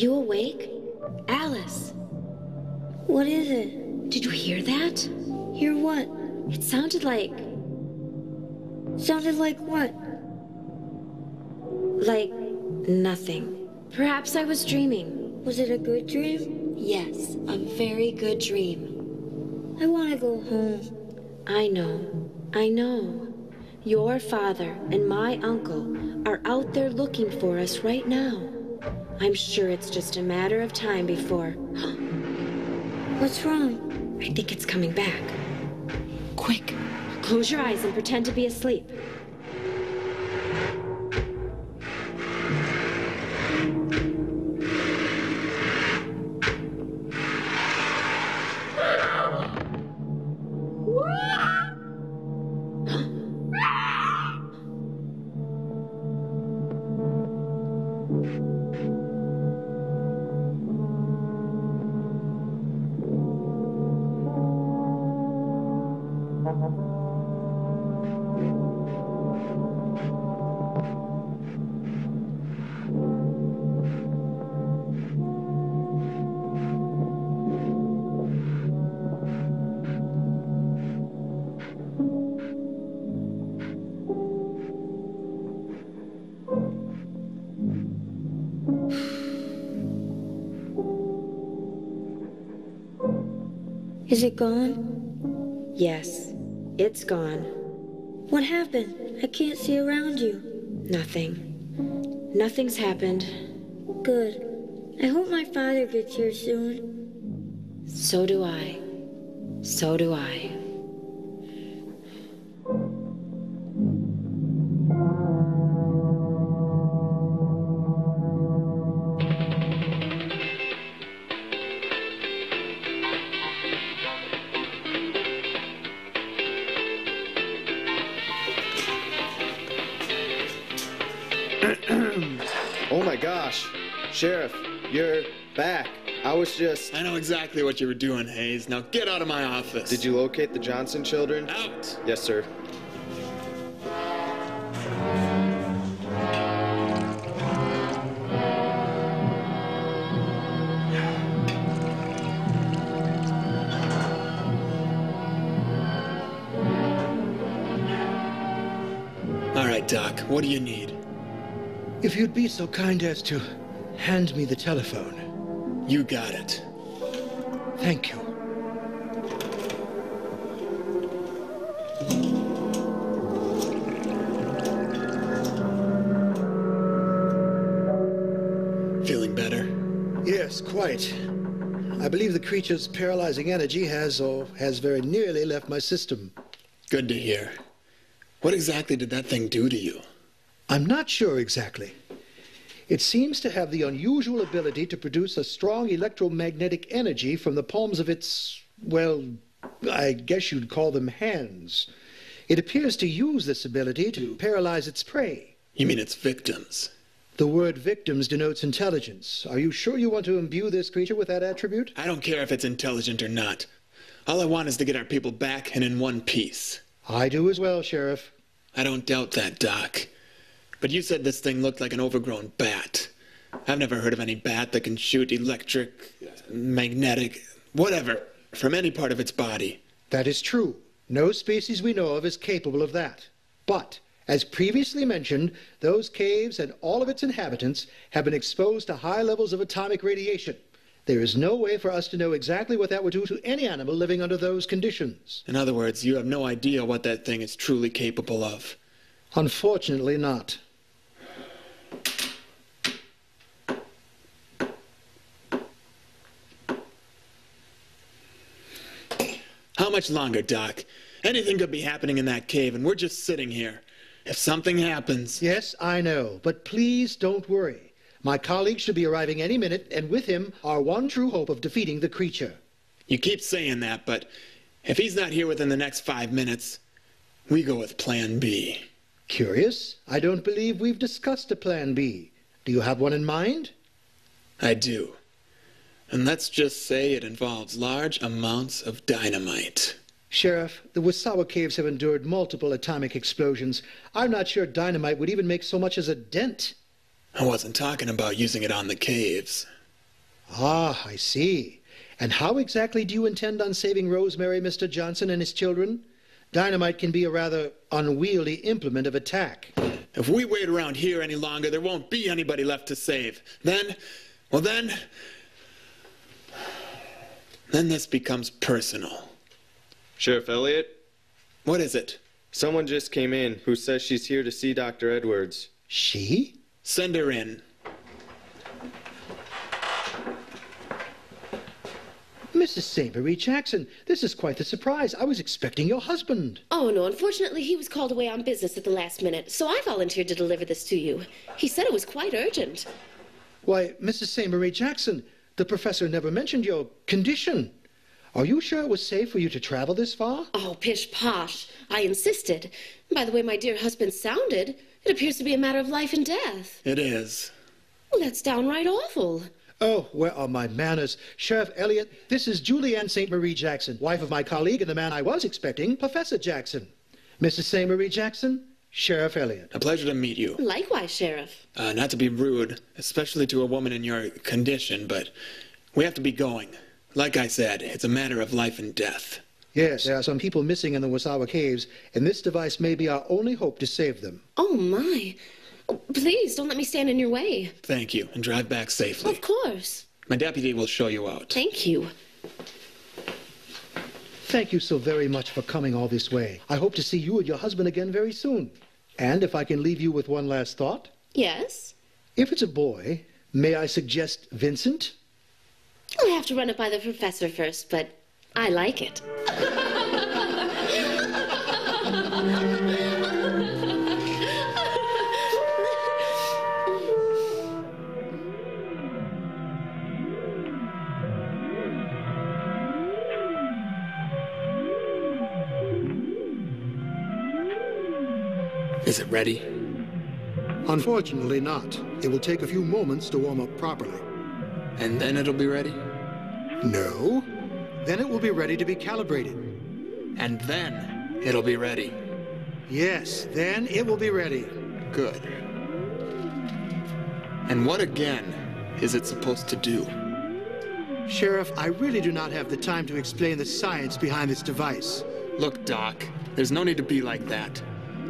you awake? Alice! What is it? Did you hear that? Hear what? It sounded like... Sounded like what? Like nothing. Perhaps I was dreaming. Was it a good dream? Yes, a very good dream. I want to go home. I know. Your father and my uncle are out there looking for us right now. I'm sure it's just a matter of time before... What's wrong? I think it's coming back. Quick, close your eyes and pretend to be asleep. Is it gone? Yes, it's gone. What happened? I can't see around you. Nothing. Nothing's happened. Good. I hope my father gets here soon. So do I. So do I. Oh my gosh. Sheriff, you're back. I know exactly what you were doing, Hayes. Now get out of my office. Did you locate the Johnson children? Out! Yes, sir. All right, Doc, what do you need? If you'd be so kind as to hand me the telephone. You got it. Thank you. Feeling better? Yes, quite. I believe the creature's paralyzing energy has very nearly left my system. Good to hear. What exactly did that thing do to you? I'm not sure exactly. It seems to have the unusual ability to produce a strong electromagnetic energy from the palms of its, well, I guess you'd call them hands. It appears to use this ability to paralyze its prey. You mean its victims? The word victims denotes intelligence. Are you sure you want to imbue this creature with that attribute? I don't care if it's intelligent or not. All I want is to get our people back and in one piece. I do as well, Sheriff. I don't doubt that, Doc. But you said this thing looked like an overgrown bat. I've never heard of any bat that can shoot electric, magnetic, whatever, from any part of its body. That is true. No species we know of is capable of that. But, as previously mentioned, those caves and all of its inhabitants have been exposed to high levels of atomic radiation. There is no way for us to know exactly what that would do to any animal living under those conditions. In other words, you have no idea what that thing is truly capable of. Unfortunately not. How much longer, Doc? Anything could be happening in that cave, and we're just sitting here. If something happens... Yes, I know, but please don't worry. My colleague should be arriving any minute, and with him, our one true hope of defeating the creature. You keep saying that, but if he's not here within the next 5 minutes, we go with Plan B. Curious. I don't believe we've discussed a Plan B. Do you have one in mind? I do. And let's just say it involves large amounts of dynamite. Sheriff, the Wasawa caves have endured multiple atomic explosions. I'm not sure dynamite would even make so much as a dent. I wasn't talking about using it on the caves. Ah, I see. And how exactly do you intend on saving Rosemary, Mr. Johnson, and his children? Dynamite can be a rather unwieldy implement of attack. If we wait around here any longer, there won't be anybody left to save. Then this becomes personal. Sheriff Elliott? What is it? Someone just came in who says she's here to see Dr. Edwards. She? Send her in. Mrs. St. Marie Jackson, this is quite the surprise. I was expecting your husband. Oh, no, unfortunately, he was called away on business at the last minute, so I volunteered to deliver this to you. He said it was quite urgent. Why, Mrs. St. Marie Jackson, the professor never mentioned your condition. Are you sure it was safe for you to travel this far? Oh, pish posh. I insisted. By the way my dear husband sounded, it appears to be a matter of life and death. It is. Well, that's downright awful. Oh, where are my manners? Sheriff Elliott, this is Julianne St. Marie Jackson, wife of my colleague and the man I was expecting, Professor Jackson. Mrs. St. Marie Jackson, Sheriff Elliott. A pleasure to meet you. Likewise, Sheriff. Not to be rude, especially to a woman in your condition, but we have to be going. Like I said, it's a matter of life and death. Yes, there are some people missing in the Wasawa Caves, and this device may be our only hope to save them. Oh, my. Oh, please, don't let me stand in your way. Thank you, and drive back safely. Of course. My deputy will show you out. Thank you. Thank you so very much for coming all this way. I hope to see you and your husband again very soon. And if I can leave you with one last thought. Yes? If it's a boy, may I suggest Vincent? I'll have to run it by the professor first, but I like it. Is it ready? Unfortunately not. It will take a few moments to warm up properly. And then it'll be ready? No. Then it will be ready to be calibrated. And then it'll be ready. Yes, then it will be ready. Good. And what again is it supposed to do? Sheriff, I really do not have the time to explain the science behind this device. Look, Doc, there's no need to be like that.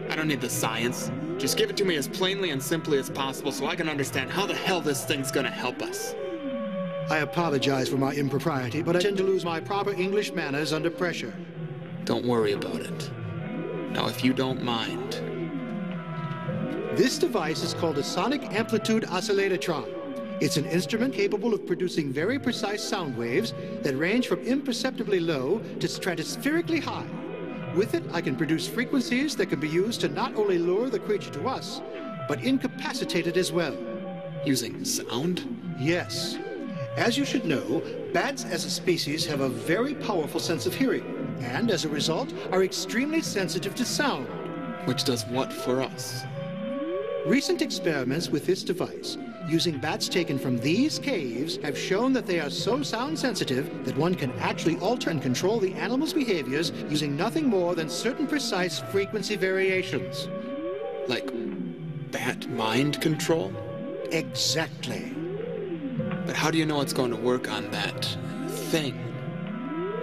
I don't need the science. Just give it to me as plainly and simply as possible so I can understand how the hell this thing's gonna help us. I apologize for my impropriety, but I tend to lose my proper English manners under pressure. Don't worry about it. Now, if you don't mind. This device is called a sonic amplitude oscillatotron. It's an instrument capable of producing very precise sound waves that range from imperceptibly low to stratospherically high. With it, I can produce frequencies that can be used to not only lure the creature to us, but incapacitate it as well. Using sound? Yes. As you should know, bats as a species have a very powerful sense of hearing, and as a result, are extremely sensitive to sound. Which does what for us? Recent experiments with this device, using bats taken from these caves, have shown that they are so sound sensitive that one can actually alter and control the animal's behaviors using nothing more than certain precise frequency variations. Like bat mind control? Exactly. But how do you know it's going to work on that thing?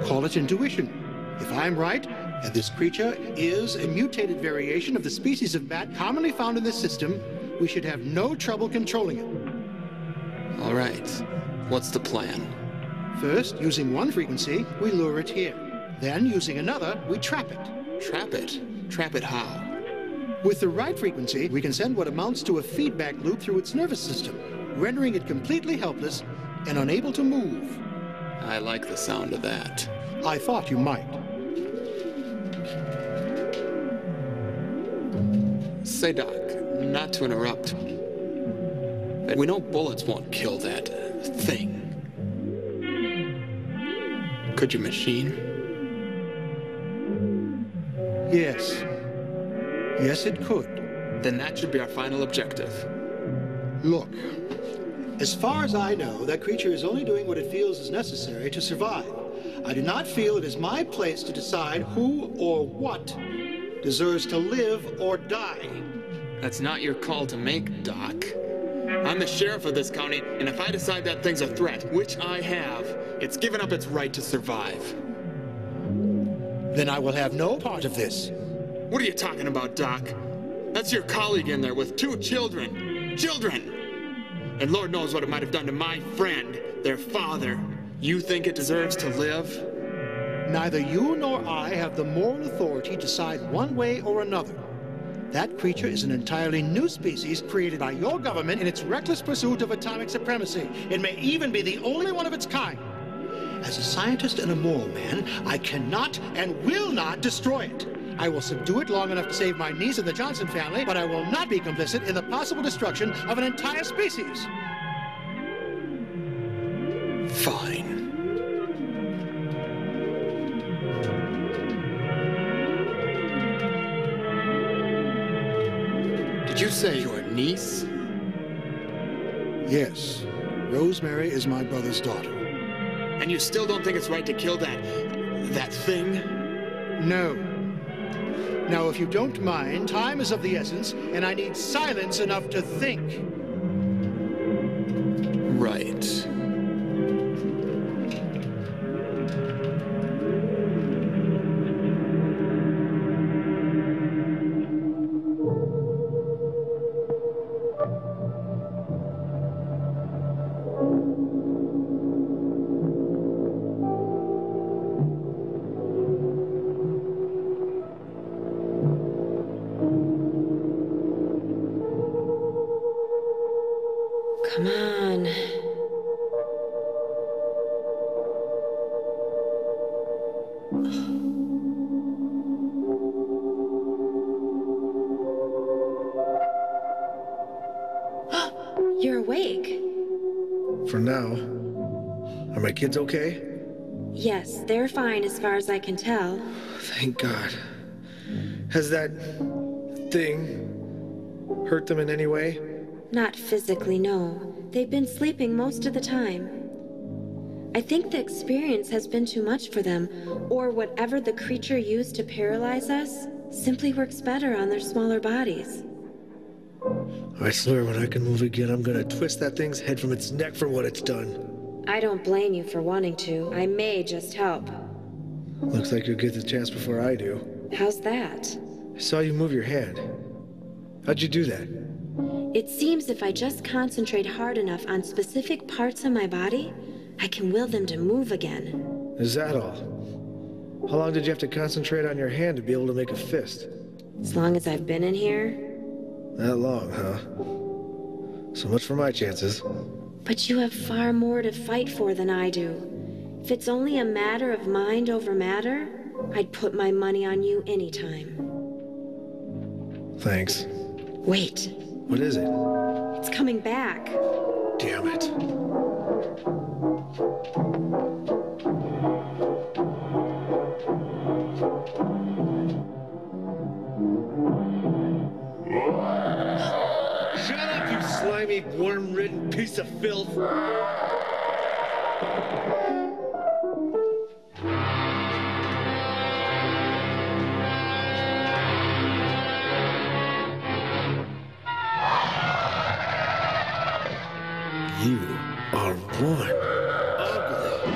Call it intuition. If I'm right, and this creature is a mutated variation of the species of bat commonly found in this system, we should have no trouble controlling it. All right. What's the plan? First, using one frequency, we lure it here. Then, using another, we trap it. Trap it? Trap it how? With the right frequency, we can send what amounts to a feedback loop through its nervous system, rendering it completely helpless and unable to move. I like the sound of that. I thought you might. Say, Doc, not to interrupt, but we know bullets won't kill that thing. Could you machine? Yes. Yes, it could. Then that should be our final objective. Look, as far as I know, that creature is only doing what it feels is necessary to survive. I do not feel it is my place to decide who or what deserves to live or die. That's not your call to make, Doc. I'm the sheriff of this county, and if I decide that thing's a threat, which I have, it's given up its right to survive. Then I will have no part of this. What are you talking about, Doc? That's your colleague in there with 2 children. Children! And Lord knows what it might have done to my friend, their father. You think it deserves to live? Neither you nor I have the moral authority to decide one way or another. That creature is an entirely new species created by your government in its reckless pursuit of atomic supremacy. It may even be the only one of its kind. As a scientist and a moral man, I cannot and will not destroy it. I will subdue it long enough to save my niece and the Johnson family, but I will not be complicit in the possible destruction of an entire species. Fine. Did you say your niece? Yes. Rosemary is my brother's daughter. And you still don't think it's right to kill that thing? No. Now, if you don't mind, time is of the essence, and I need silence enough to think. Right. Come on. You're awake. For now. Are my kids okay? Yes, they're fine as far as I can tell. Thank God. Has that thing hurt them in any way? Not physically, no. They've been sleeping most of the time. I think the experience has been too much for them, or whatever the creature used to paralyze us simply works better on their smaller bodies. I swear when I can move again, I'm gonna twist that thing's head from its neck for what it's done. I don't blame you for wanting to. I may just help. Looks like you'll get the chance before I do. How's that? I saw you move your hand. How'd you do that? It seems if I just concentrate hard enough on specific parts of my body, I can will them to move again. Is that all? How long did you have to concentrate on your hand to be able to make a fist? As long as I've been in here. That long, huh? So much for my chances. But you have far more to fight for than I do. If it's only a matter of mind over matter, I'd put my money on you anytime. Thanks. Wait. What is it? It's coming back. Damn it. Shut up, you slimy, worm-ridden piece of filth! You are one ugly.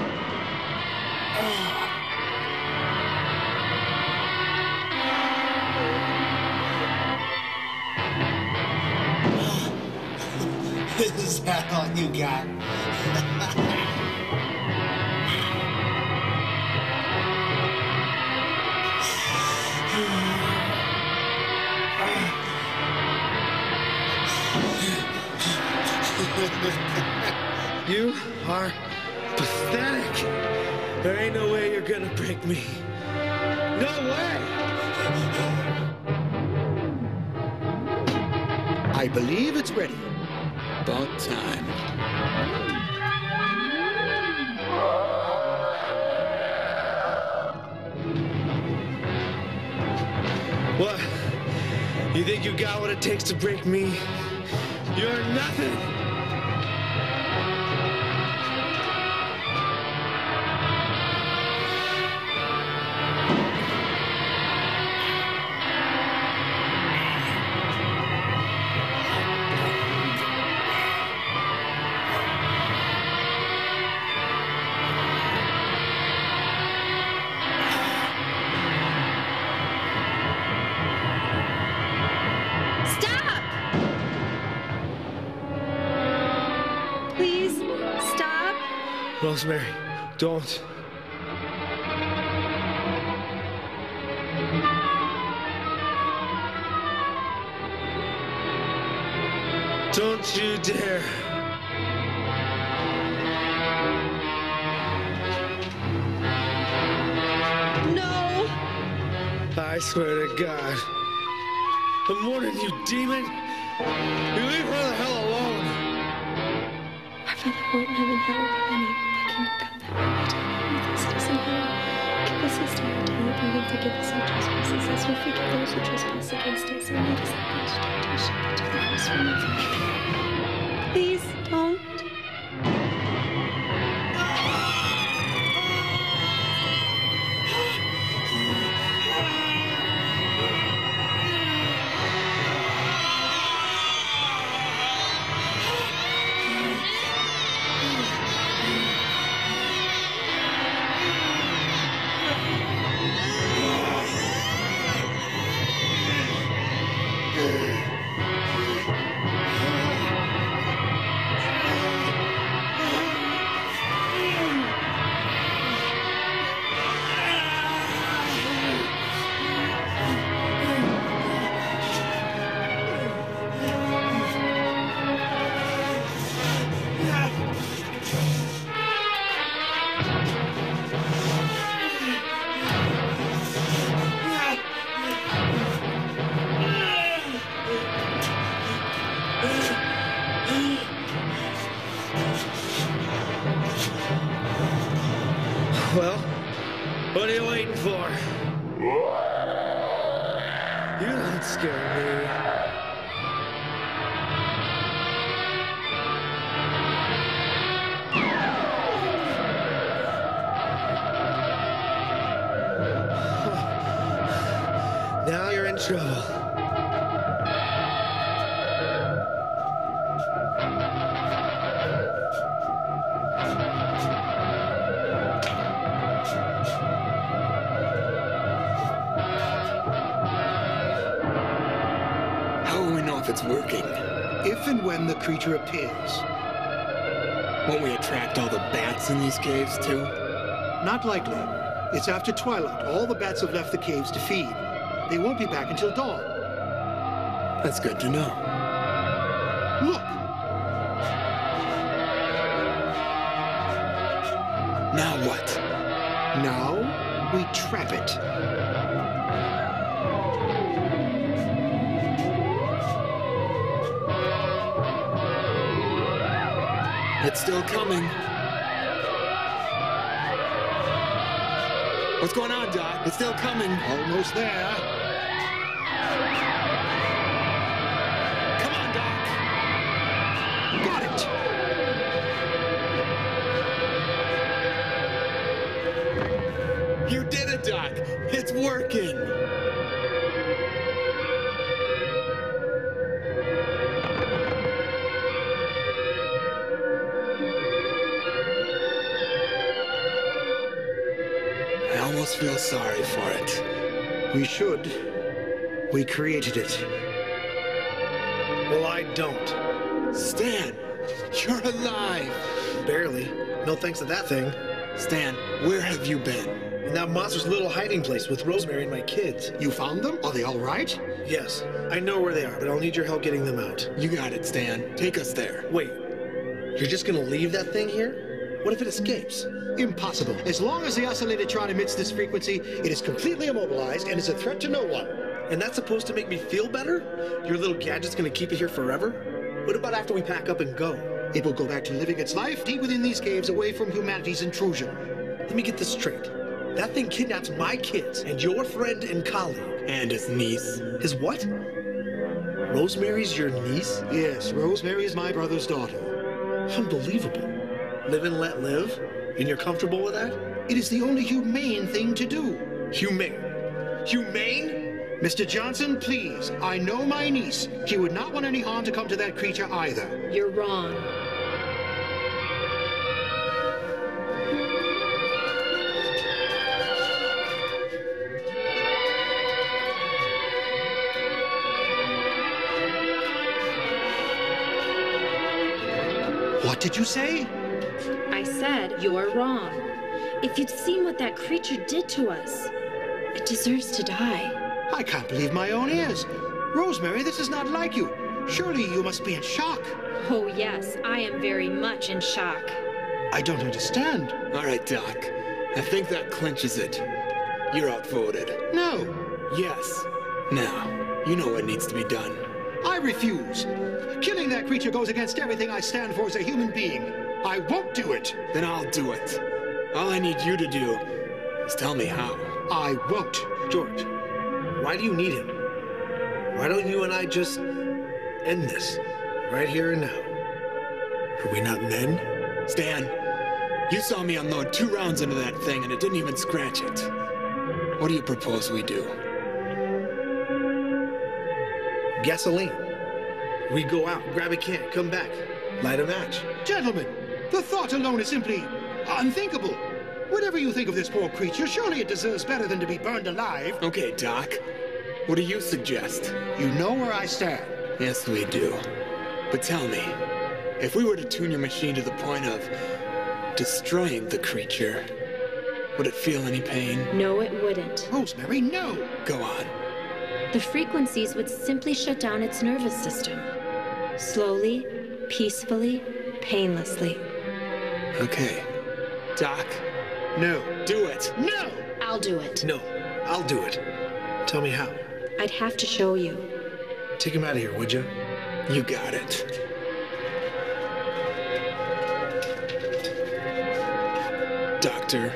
Is that all you got? You are pathetic. There ain't no way you're gonna break me. No way! I believe it's ready. About time. What? You think you got what it takes to break me? You're nothing! Rosemary, don't. Don't you dare. No! I swear to God. I'm warning you, demon. You leave her the hell alone. Our Father who art in heaven, hallowed be thy name. Thy kingdom come, thy will be done on earth as it is in heaven. Give us this day our daily bread, and forgive us our trespasses, as we forgive those who trespass against us. And lead us not into temptation, but deliver us from evil. Please don't. Well, what are you waiting for? You don't scare me. Now you're in trouble. How will we know if it's working? If and when the creature appears. Won't we attract all the bats in these caves, too? Not likely. It's after twilight. All the bats have left the caves to feed. They won't be back until dawn. That's good to know. Look! Now what? Now, we trap it. It's still coming. What's going on, Doc? It's still coming. Almost there. Come on, Doc. Got it! You did it, Doc. It's working. I almost feel sorry for it. We should. We created it. Well, I don't. Stan, you're alive. Barely. No thanks to that thing. Stan, where have you been? In that monster's little hiding place with Rosemary and my kids. You found them? Are they all right? Yes, I know where they are, but I'll need your help getting them out. You got it, Stan. Take us there. Wait, you're just gonna leave that thing here? What if it escapes? Impossible. As long as the oscillatron emits this frequency, it is completely immobilized and is a threat to no one. And that's supposed to make me feel better? Your little gadget's gonna keep it here forever? What about after we pack up and go? It will go back to living its life deep within these caves, away from humanity's intrusion. Let me get this straight. That thing kidnaps my kids and your friend and colleague. And his niece. His what? Rosemary's your niece? Yes, Rosemary is my brother's daughter. Unbelievable. Live and let live? And you're comfortable with that? It is the only humane thing to do. Humane? Humane? Mr. Johnson, please. I know my niece. She would not want any harm to come to that creature either. You're wrong. What did you say? I I said, you're wrong. If you'd seen what that creature did to us, it deserves to die. I can't believe my own ears. Rosemary, this is not like you. Surely you must be in shock. Oh, yes, I am very much in shock. I don't understand. All right, Doc. I think that clinches it. You're outvoted. No, Yes. Now, you know what needs to be done. I refuse. Killing that creature goes against everything I stand for as a human being. I won't do it. Then I'll do it. All I need you to do is tell me how. I won't. George, why do you need him? Why don't you and I just end this right here and now? Are we not men? Stan, you saw me unload 2 rounds into that thing and it didn't even scratch it. What do you propose we do? Gasoline. We go out, grab a can, come back, light a match. Gentlemen, the thought alone is simply unthinkable. Whatever you think of this poor creature, surely it deserves better than to be burned alive. Okay, Doc. What do you suggest? You know where I stand. Yes, we do. But tell me, if we were to tune your machine to the point of destroying the creature, would it feel any pain? No, it wouldn't. Rosemary, no! Go on. The frequencies would simply shut down its nervous system. Slowly, peacefully, painlessly. Okay. Doc, No. do it. No! I'll do it. No, I'll do it. Tell me how. I'd have to show you. Take him out of here, would you? You got it. Doctor.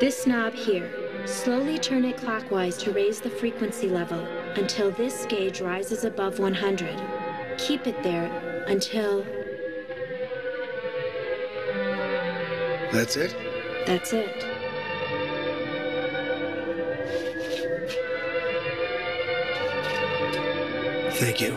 This knob here. Slowly turn it clockwise to raise the frequency level until this gauge rises above 100. Keep it there until... That's it? That's it. Thank you.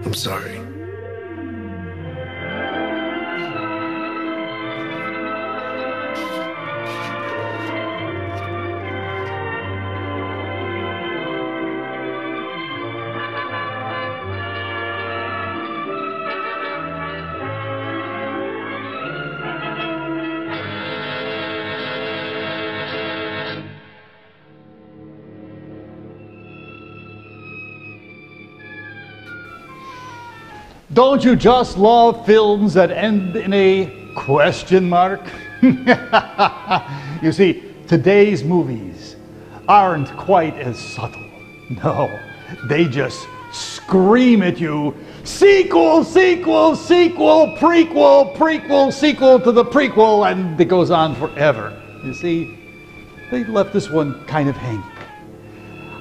I'm sorry. Don't you just love films that end in a question mark? You see, today's movies aren't quite as subtle. No, they just scream at you, sequel, sequel, sequel, prequel, prequel, sequel to the prequel, and it goes on forever. You see, they left this one kind of hanging.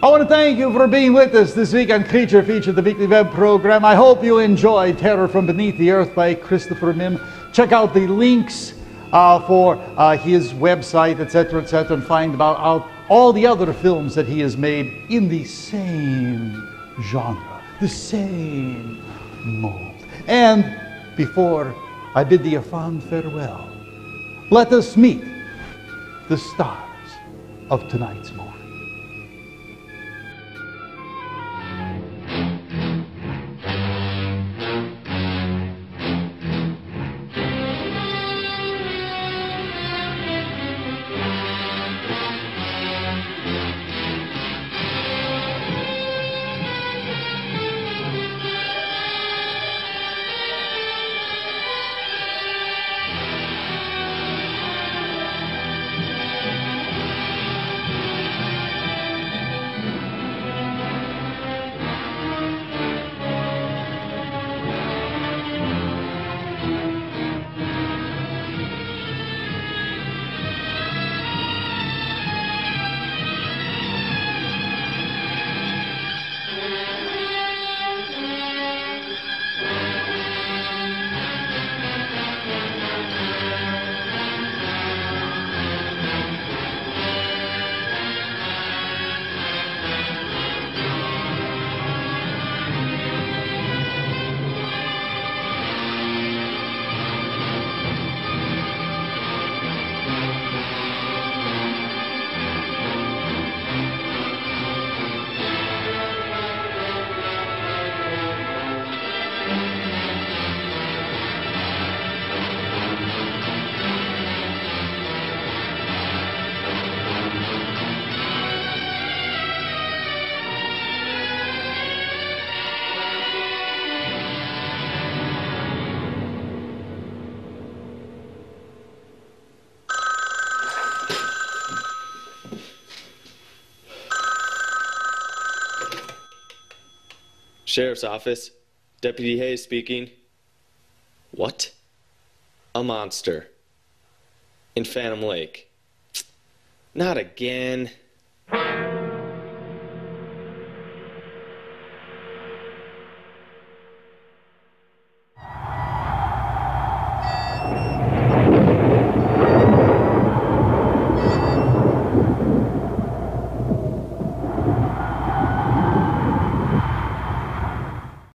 I want to thank you for being with us this week on Creature Feature, the weekly web program. I hope you enjoyed Terror from Beneath the Earth by Christopher Mihm. Check out the links for his website, etc., and find out all the other films that he has made in the same genre, the same mold. And before I bid thee a fond farewell, let us meet the stars of tonight's movie. Sheriff's Office. Deputy Hayes speaking. What? A monster. In Phantom Lake. Not again.